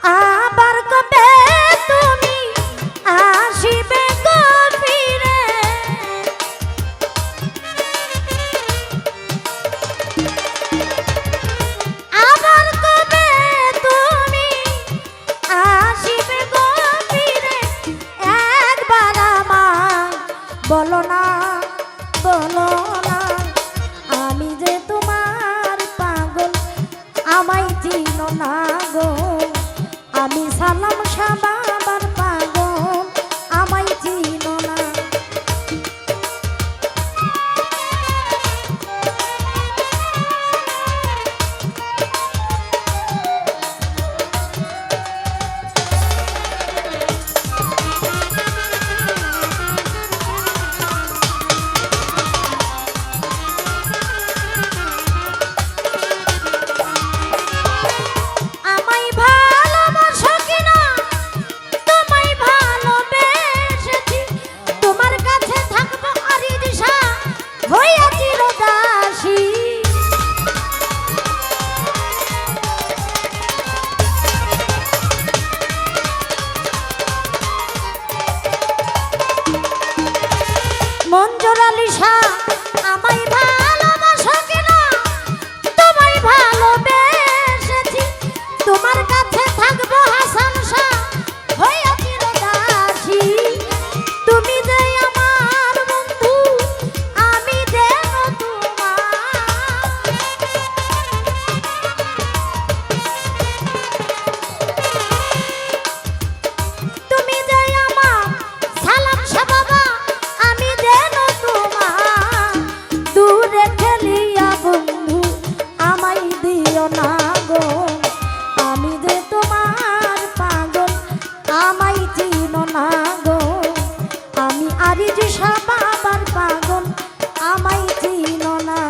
আবার কবে তুমি আসিবে গো ফিরে, আবার কবে তুমি আসিবে গো ফিরে, একবার আমার বলো না, বলো না, আমি যে তোমার পাগল, আমায় চিনো না গো, আমি সালাম শাহ বাবার পাগল, আমায় চিনো না। আমায় ভালোবাসো কিনা, তোমায় ভালোবেসেছি, তোমার কাছে থাকবো আরিদিশা হইয়া চিরদাসী। মঞ্জুর আলী শাহ আমায় ভালোবাসো কিনা, তোমায় ভালোবেসেছি, তোমার কাছে থাকবো হাসান শাহ হইয়া চিরদাসী। তুমি যে আমার বন্ধু, আমি যেন তোমার, তুমি যে আমার সালাম শাহ বাবা, আমি যেন তোমার, দূরে ঠেলিয়া বন্ধু আমায় দিও না গো, আমি যে তোমার পাগল, আমায় চিনো না গো, আমি আরিজি শাহ বাবার পাগল, আমায় চিনো না।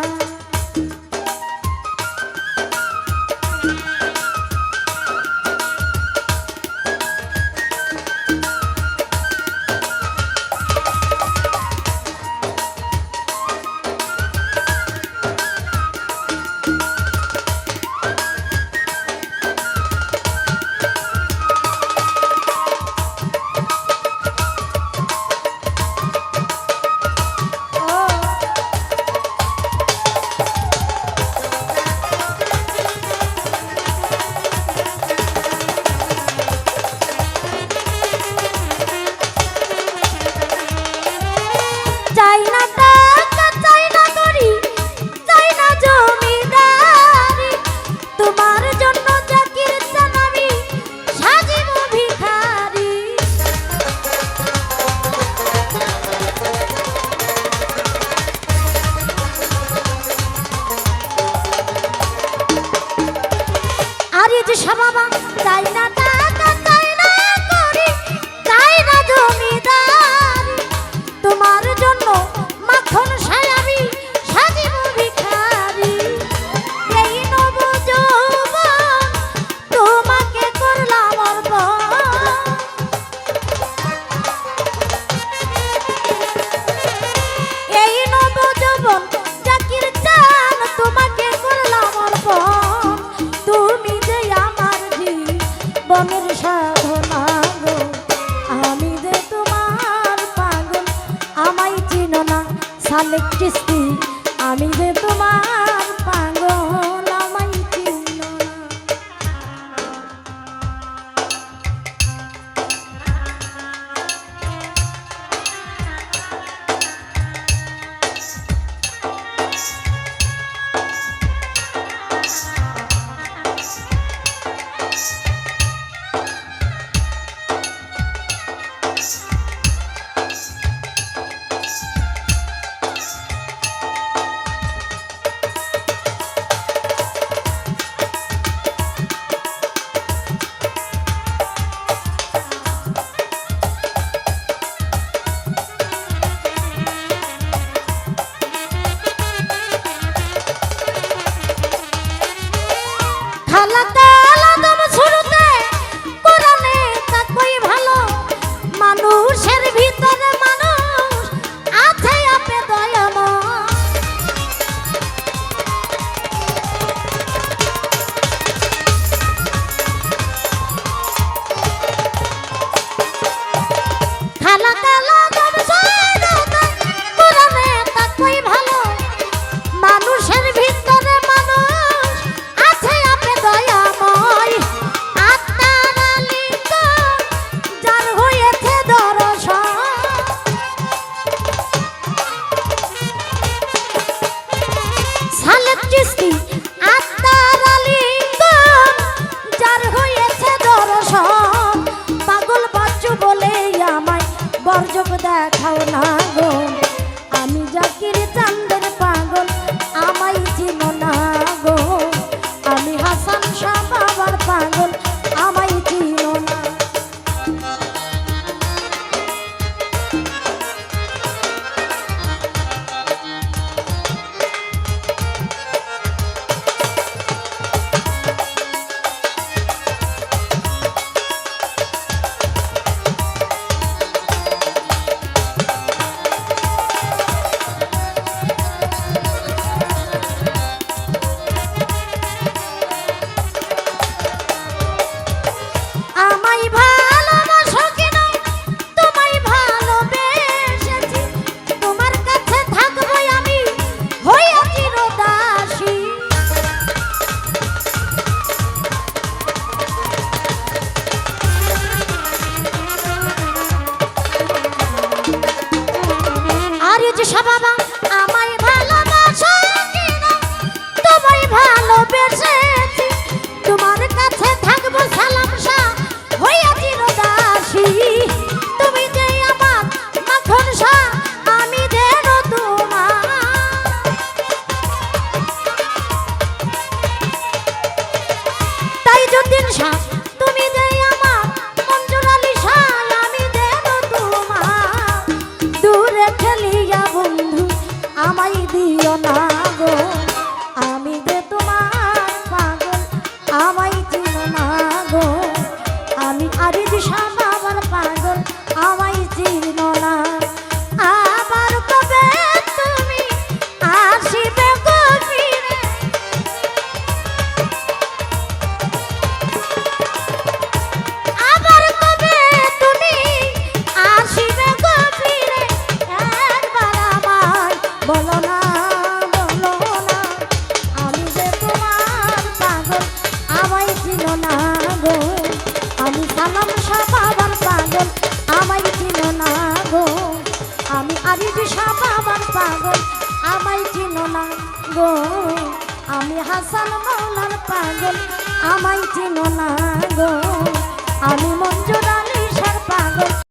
চাই না টাকা, চাই না করি, চাই না জমিদারি, তোমার জন্য জাকির চান আমি সাজিব ভিখারি। আরে যে শাহ বাবা, চাই না টাকা, চাই না করি, চাই না জমিদারি, তোমার জন্য মাখন শাহ আমি সাজিব ভিখারি। এই নব যৌবন তোমাকে করলাম অর্পণ, এই নব যৌবন জাকির চান তোমাকে করলাম অর্পণ, তুমি যে আমার জীবন যে বাবা আমায় ভালোবাসো কিনা তোমায় ভালোবেসেছি তোমার কাছে থাকবো সালাম শাহ হইয়া চিরদাসী তুমি যে আমার মাখন শাহ আমি যেন তোমার তাই যতীন শাহ তুমি যে আমার মঞ্জুর আলী শাহ আমি যেন তোমার দূরে ঠেলিয়া বন্ধু আমায় দিও না গো আমি যে তোমার পাগল আমায় চিনো না গো আমি আরিফ শাহ বাবার পাগল আমায় চিনো না আবার কবে তুমি আসিবে গো ফিরে আবার কবে তুমি আসিবে গো ফিরে একবার আমায় বলো না আমি যে তোমার পাগল আমায় চিনো না গো আমি সালাম শাহ বাবার পাগল আমায় চিনো না গো আমি আরিফ শাহ বাবার পাগল আমায় চিনো না গো আমি হাসান মাওলার পাগল আমায় চিনো না গো আমি মন